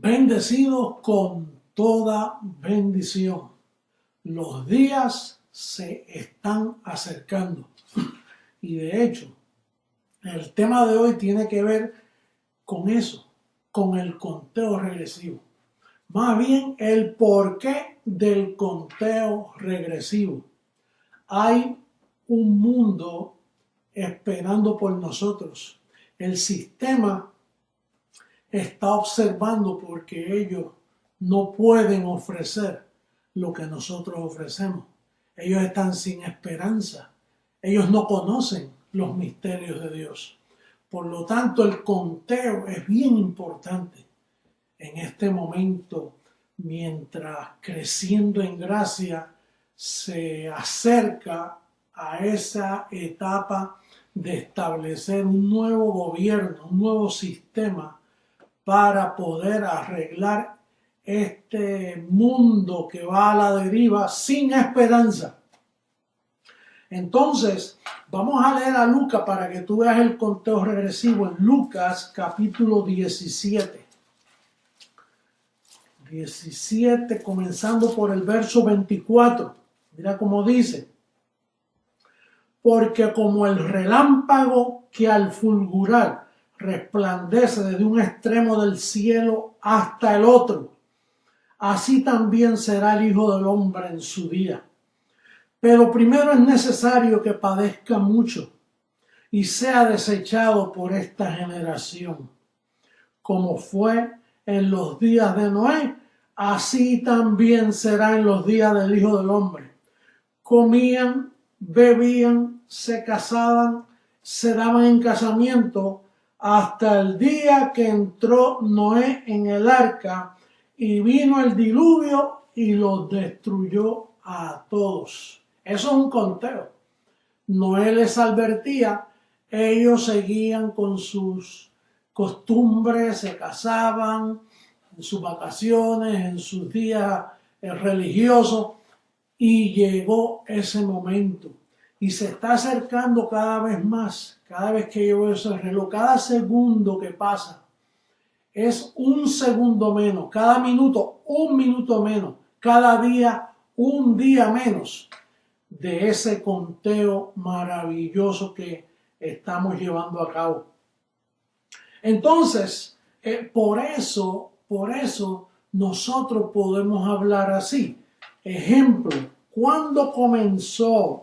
Bendecidos con toda bendición. Los días se están acercando. Y de hecho, el tema de hoy tiene que ver con eso, con el conteo regresivo. Más bien el porqué del conteo regresivo. Hay un mundo esperando por nosotros. El sistema está observando porque ellos no pueden ofrecer lo que nosotros ofrecemos. Ellos están sin esperanza. Ellos no conocen los misterios de Dios. Por lo tanto, el conteo es bien importante en este momento, mientras creciendo en gracia se acerca a esa etapa de establecer un nuevo gobierno, un nuevo sistema para poder arreglar este mundo que va a la deriva sin esperanza. Entonces, vamos a leer a Lucas para que tú veas el conteo regresivo en Lucas capítulo 17. 17, comenzando por el verso 24. Mira cómo dice: porque como el relámpago que al fulgurar resplandece desde un extremo del cielo hasta el otro, así también será el Hijo del Hombre en su día. Pero primero es necesario que padezca mucho y sea desechado por esta generación. Como fue en los días de Noé, así también será en los días del Hijo del Hombre. Comían, bebían, se casaban, se daban en casamiento hasta el día que entró Noé en el arca y vino el diluvio y los destruyó a todos. Eso es un conteo. Noé les advertía, ellos seguían con sus costumbres, se casaban en sus vacaciones, en sus días religiosos, y llegó ese momento. Y se está acercando cada vez más, cada vez que yo veo ese reloj, cada segundo que pasa es un segundo menos, cada minuto un minuto menos, cada día un día menos de ese conteo maravilloso que estamos llevando a cabo. Entonces, por eso nosotros podemos hablar así. Ejemplo, ¿cuándo comenzó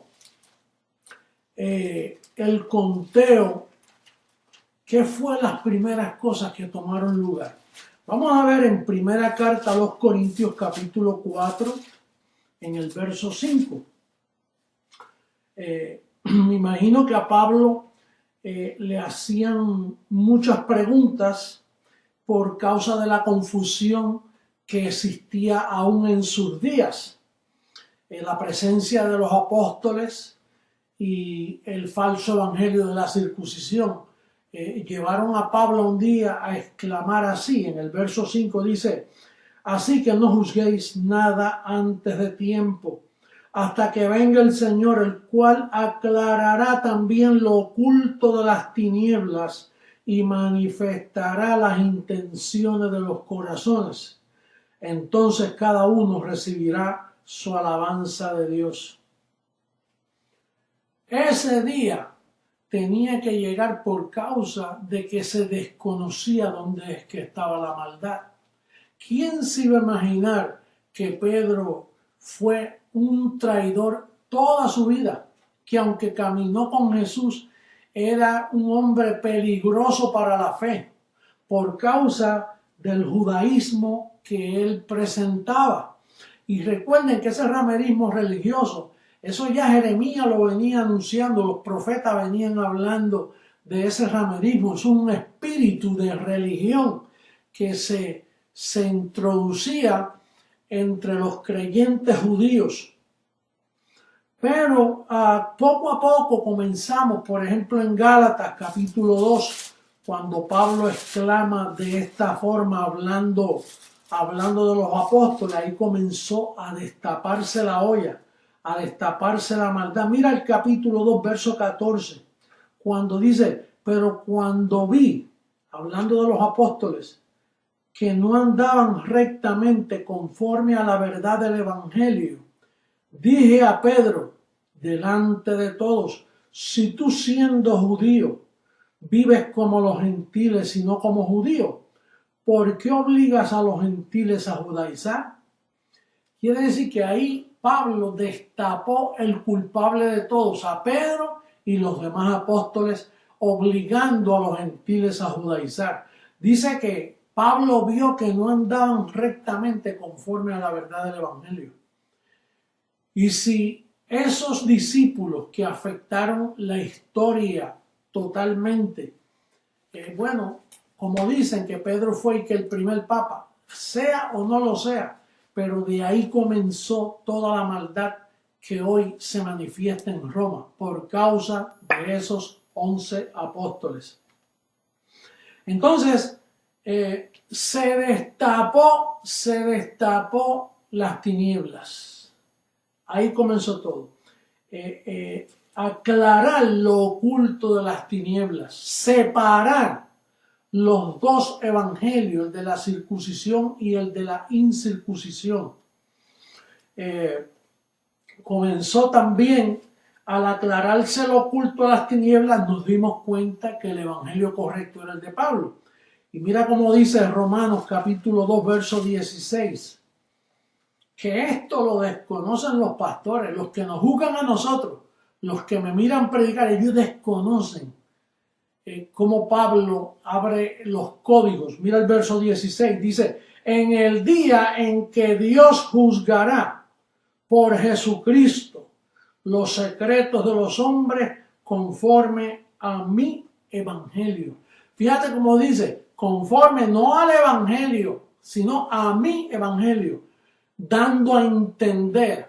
el conteo? ¿Qué fue las primeras cosas que tomaron lugar? Vamos a ver en primera carta a los Corintios capítulo 4, en el verso 5. Me imagino que a Pablo le hacían muchas preguntas por causa de la confusión que existía aún en sus días. La presencia de los apóstoles y el falso evangelio de la circuncisión llevaron a Pablo un día a exclamar así. En el verso 5 dice: así que no juzguéis nada antes de tiempo, hasta que venga el Señor, el cual aclarará también lo oculto de las tinieblas y manifestará las intenciones de los corazones. Entonces cada uno recibirá su alabanza de Dios. Ese día tenía que llegar por causa de que se desconocía dónde es que estaba la maldad. ¿Quién se iba a imaginar que Pedro fue un traidor toda su vida? Que aunque caminó con Jesús, era un hombre peligroso para la fe por causa del judaísmo que él presentaba. Y recuerden que ese ramerismo religioso, eso ya Jeremías lo venía anunciando, los profetas venían hablando de ese ramerismo. Es un espíritu de religión que se introducía entre los creyentes judíos. Pero poco a poco comenzamos, por ejemplo en Gálatas capítulo 2, cuando Pablo exclama de esta forma, hablando de los apóstoles, ahí comenzó a destaparse la olla, a destaparse la maldad. Mira el capítulo 2, verso 14, cuando dice: pero cuando vi, hablando de los apóstoles, que no andaban rectamente conforme a la verdad del Evangelio, dije a Pedro, delante de todos, si tú siendo judío vives como los gentiles y no como judío, ¿por qué obligas a los gentiles a judaizar? Quiere decir que ahí Pablo destapó el culpable de todos, a Pedro y los demás apóstoles, obligando a los gentiles a judaizar. Dice que Pablo vio que no andaban rectamente conforme a la verdad del Evangelio. Y si esos discípulos que afectaron la historia totalmente, bueno, como dicen que Pedro fue y que el primer papa, sea o no lo sea, pero de ahí comenzó toda la maldad que hoy se manifiesta en Roma por causa de esos 11 apóstoles. Entonces, se destapó las tinieblas. Ahí comenzó todo. Aclarar lo oculto de las tinieblas, separar los dos evangelios, el de la circuncisión y el de la incircuncisión. Comenzó también, al aclararse lo oculto de las tinieblas, nos dimos cuenta que el evangelio correcto era el de Pablo. Y mira cómo dice Romanos capítulo 2, verso 16, que esto lo desconocen los pastores, los que nos juzgan a nosotros, los que me miran predicar, ellos desconocen cómo Pablo abre los códigos. Mira el verso 16, dice, en el día en que Dios juzgará por Jesucristo los secretos de los hombres conforme a mi evangelio. Fíjate cómo dice, conforme no al evangelio, sino a mi evangelio, dando a entender,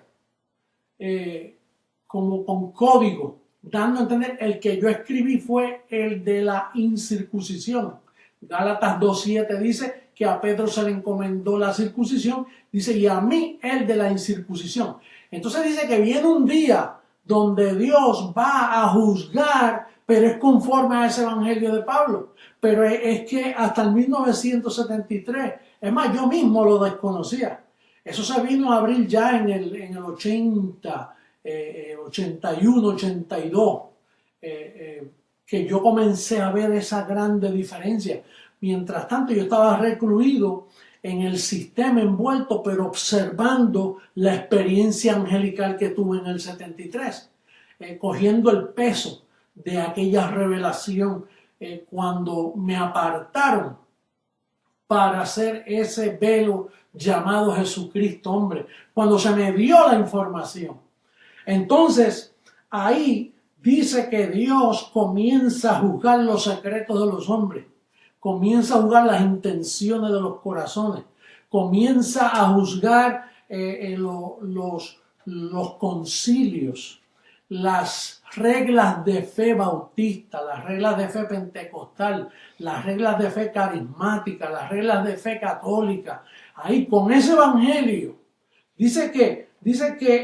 como con código, dando a entender, el que yo escribí fue el de la incircuncisión. Gálatas 2:7 dice que a Pedro se le encomendó la circuncisión, dice, y a mí el de la incircuncisión. Entonces dice que viene un día donde Dios va a juzgar, pero es conforme a ese evangelio de Pablo. Pero es que hasta el 1973, es más, yo mismo lo desconocía. Eso se vino a abrir ya en el 80, 81, 82, que yo comencé a ver esa grande diferencia. Mientras tanto, yo estaba recluido en el sistema envuelto, pero observando la experiencia angelical que tuve en el 73, cogiendo el peso de aquella revelación cuando me apartaron para hacer ese velo llamado Jesucristo hombre, cuando se me dio la información. Entonces, ahí dice que Dios comienza a juzgar los secretos de los hombres, comienza a juzgar las intenciones de los corazones, comienza a juzgar los concilios, las reglas de fe bautista, las reglas de fe pentecostal, las reglas de fe carismática, las reglas de fe católica. Ahí con ese evangelio dice que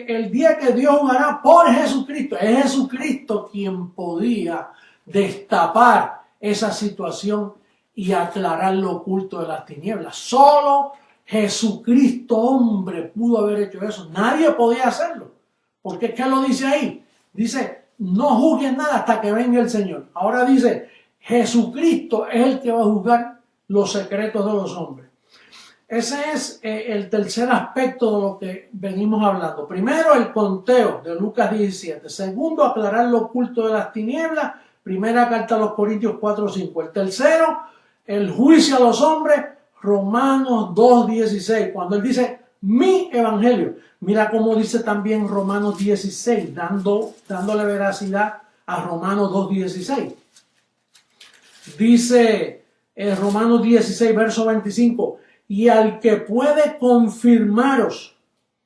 el día que Dios juzgará por Jesucristo, es Jesucristo quien podía destapar esa situación y aclarar lo oculto de las tinieblas. Solo Jesucristo hombre pudo haber hecho eso. Nadie podía hacerlo. Porque ¿qué lo dice ahí? Dice, no juzguen nada hasta que venga el Señor. Ahora dice, Jesucristo es el que va a juzgar los secretos de los hombres. Ese es el tercer aspecto de lo que venimos hablando. Primero, el conteo de Lucas 17. Segundo, aclarar lo oculto de las tinieblas. Primera carta a los Corintios 4:5. El tercero, el juicio a los hombres. Romanos 2:16. Cuando él dice, mi evangelio. Mira cómo dice también Romanos 16, dándole veracidad a Romanos 2:16. Dice Romanos 16, verso 25, y al que puede confirmaros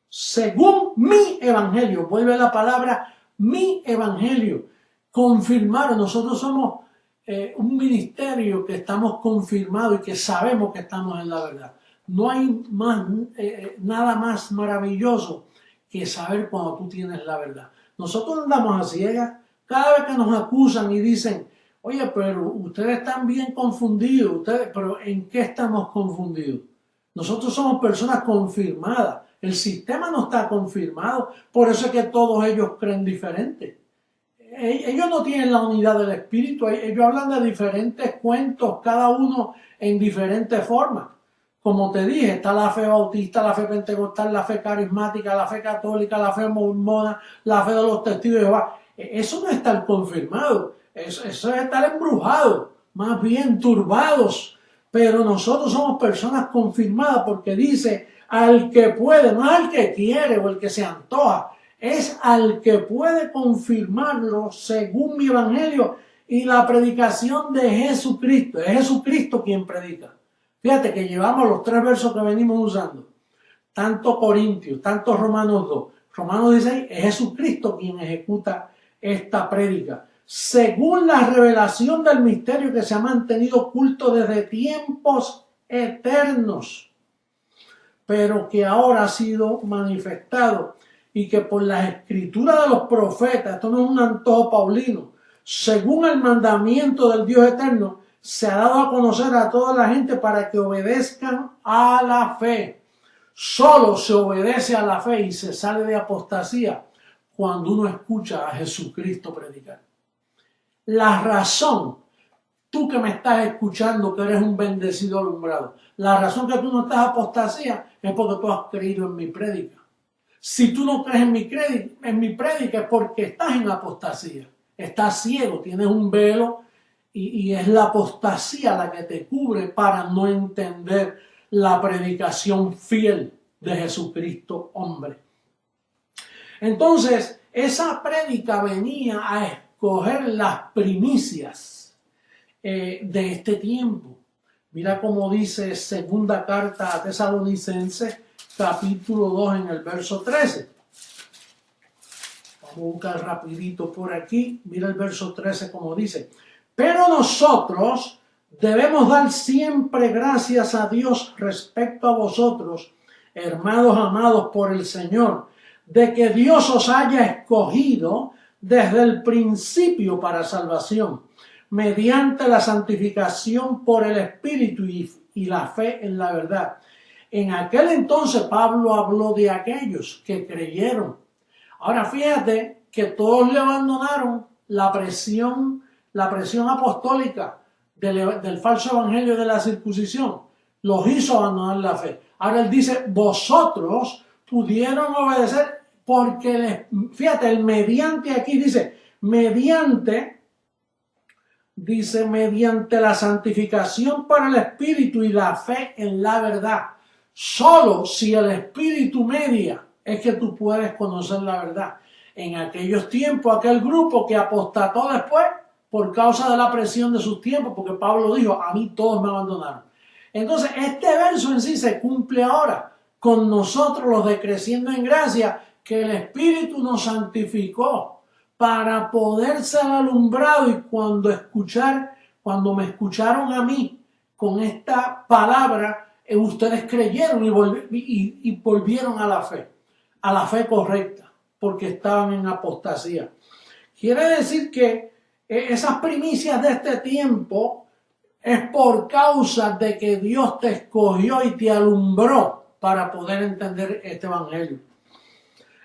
según mi evangelio, vuelve la palabra mi evangelio, confirmaros. Nosotros somos un ministerio que estamos confirmados y que sabemos que estamos en la verdad. No hay nada más maravilloso que saber cuando tú tienes la verdad. Nosotros andamos a ciegas. Cada vez que nos acusan y dicen, Oye, pero ustedes están bien confundidos, pero ¿en qué estamos confundidos? Nosotros somos personas confirmadas. El sistema no está confirmado, por eso es que todos ellos creen diferente. Ellos no tienen la unidad del espíritu, ellos hablan de diferentes cuentos, cada uno en diferentes formas. Como te dije, está la fe bautista, la fe pentecostal, la fe carismática, la fe católica, la fe mormona, la fe de los testigos de Jehová. Eso no es estar confirmado, eso es estar embrujado, más bien turbados. Pero nosotros somos personas confirmadas porque dice al que puede, no al que quiere o el que se antoja, es al que puede confirmarlo según mi evangelio y la predicación de Jesucristo. Es Jesucristo quien predica. Fíjate que llevamos los 3 versos que venimos usando. Tanto Corintios, tanto Romanos 2. Romanos 16, es Jesucristo quien ejecuta esta prédica. Según la revelación del misterio que se ha mantenido oculto desde tiempos eternos, pero que ahora ha sido manifestado y que por las escrituras de los profetas, esto no es un antojo paulino, según el mandamiento del Dios eterno, se ha dado a conocer a toda la gente para que obedezcan a la fe. Solo se obedece a la fe y se sale de apostasía cuando uno escucha a Jesucristo predicar. La razón, tú que me estás escuchando, que eres un bendecido alumbrado, la razón que tú no estás apostasía es porque tú has creído en mi prédica. Si tú no crees en mi prédica es porque estás en apostasía, estás ciego, tienes un velo y es la apostasía la que te cubre para no entender la predicación fiel de Jesucristo hombre. Entonces, esa prédica venía a escoger las primicias de este tiempo. Mira cómo dice segunda carta a Tesalonicenses, capítulo 2, en el verso 13. Vamos a buscar rapidito por aquí. Mira el verso 13 como dice. Pero nosotros debemos dar siempre gracias a Dios respecto a vosotros, hermanos amados por el Señor, de que Dios os haya escogido desde el principio para salvación, mediante la santificación por el Espíritu y la fe en la verdad. En aquel entonces Pablo habló de aquellos que creyeron. Ahora fíjate que todos le abandonaron la presión apostólica del falso evangelio de la circuncisión. Los hizo abandonar la fe. Ahora él dice, vosotros pudieron obedecer porque, fíjate, el mediante aquí dice mediante la santificación por el Espíritu y la fe en la verdad. Solo si el Espíritu media es que tú puedes conocer la verdad. En aquellos tiempos, aquel grupo que apostató después por causa de la presión de sus tiempos, porque Pablo dijo, a mí todos me abandonaron. Entonces, este verso en sí se cumple ahora con nosotros los de Creciendo en Gracia, que el Espíritu nos santificó para poder ser alumbrado y cuando me escucharon a mí con esta palabra, ustedes creyeron y volvieron a la fe correcta, porque estaban en apostasía. Quiere decir que esas primicias de este tiempo es por causa de que Dios te escogió y te alumbró para poder entender este evangelio.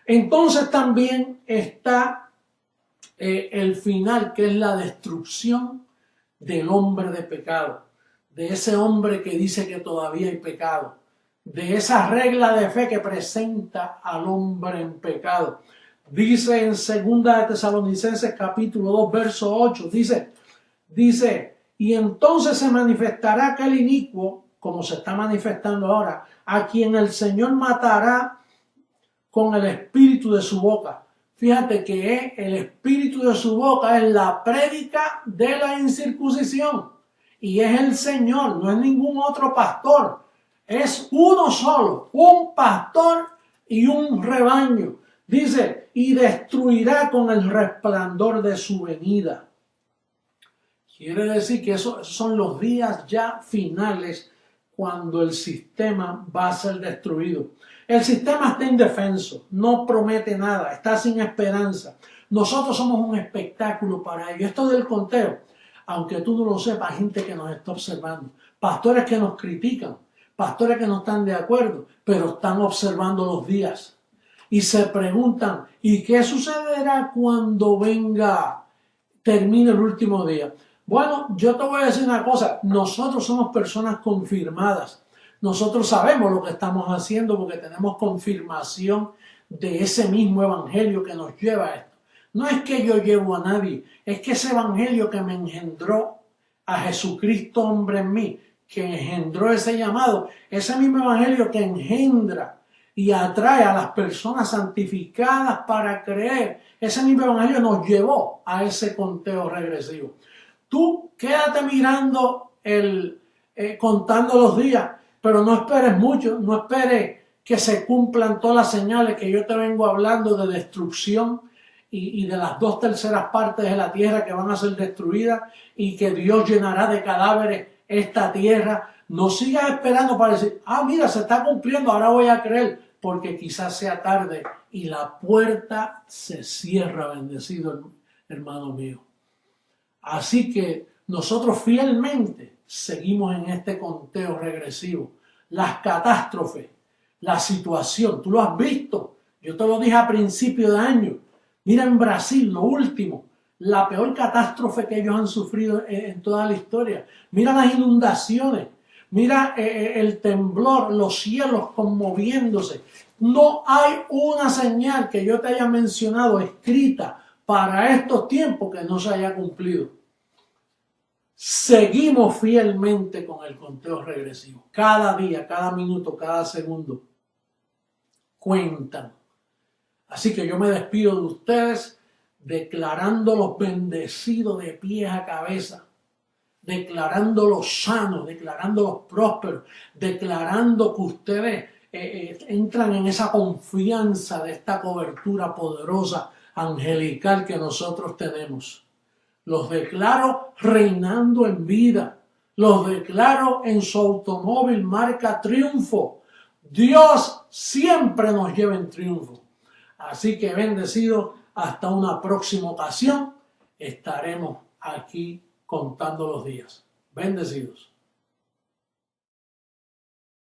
Entonces también está el final, que es la destrucción del hombre de pecado, de ese hombre que dice que todavía hay pecado, de esa regla de fe que presenta al hombre en pecado. Dice en 2 de Tesalonicenses capítulo 2, verso 8, dice, y entonces se manifestará aquel inicuo, como se está manifestando ahora, a quien el Señor matará con el espíritu de su boca. Fíjate que el espíritu de su boca es la prédica de la incircuncisión. Y es el Señor, no es ningún otro pastor. Es uno solo, un pastor y un rebaño. Dice, y destruirá con el resplandor de su venida. Quiere decir que esos son los días ya finales cuando el sistema va a ser destruido. El sistema está indefenso, no promete nada, está sin esperanza. Nosotros somos un espectáculo para ello. Esto del conteo. aunque tú no lo sepas, gente que nos está observando, pastores que nos critican, pastores que no están de acuerdo, pero están observando los días y se preguntan, ¿y qué sucederá cuando termine el último día? Bueno, yo te voy a decir una cosa, nosotros somos personas confirmadas, nosotros sabemos lo que estamos haciendo porque tenemos confirmación de ese mismo evangelio que nos lleva a esto. No es que yo llevo a nadie, es que ese evangelio que me engendró a Jesucristo hombre en mí, que engendró ese llamado, ese mismo evangelio que engendra y atrae a las personas santificadas para creer, ese mismo evangelio nos llevó a ese conteo regresivo. Tú quédate mirando contando los días, pero no esperes mucho, no esperes que se cumplan todas las señales que yo te vengo hablando de destrucción y de las 2/3 partes de la tierra que van a ser destruidas y que Dios llenará de cadáveres esta tierra. No sigas esperando para decir, mira, se está cumpliendo, ahora voy a creer, porque quizás sea tarde y la puerta se cierra, bendecido hermano mío. Así que nosotros fielmente seguimos en este conteo regresivo. Las catástrofes, la situación, tú lo has visto. Yo te lo dije a principio de año. Mira en Brasil, lo último, la peor catástrofe que ellos han sufrido en toda la historia. Mira las inundaciones, mira el temblor, los cielos conmoviéndose. No hay una señal que yo te haya mencionado escrita para estos tiempos que no se haya cumplido. Seguimos fielmente con el conteo regresivo. Cada día, cada minuto, cada segundo cuentan. Así que yo me despido de ustedes declarándolos bendecidos de pies a cabeza, declarándolos sanos, declarándolos prósperos, declarando que ustedes entran en esa confianza de esta cobertura poderosa angelical que nosotros tenemos. Los declaro reinando en vida. Los declaro en su automóvil marca Triunfo. Dios siempre nos lleva en triunfo. Así que bendecidos, hasta una próxima ocasión. Estaremos aquí contando los días. Bendecidos.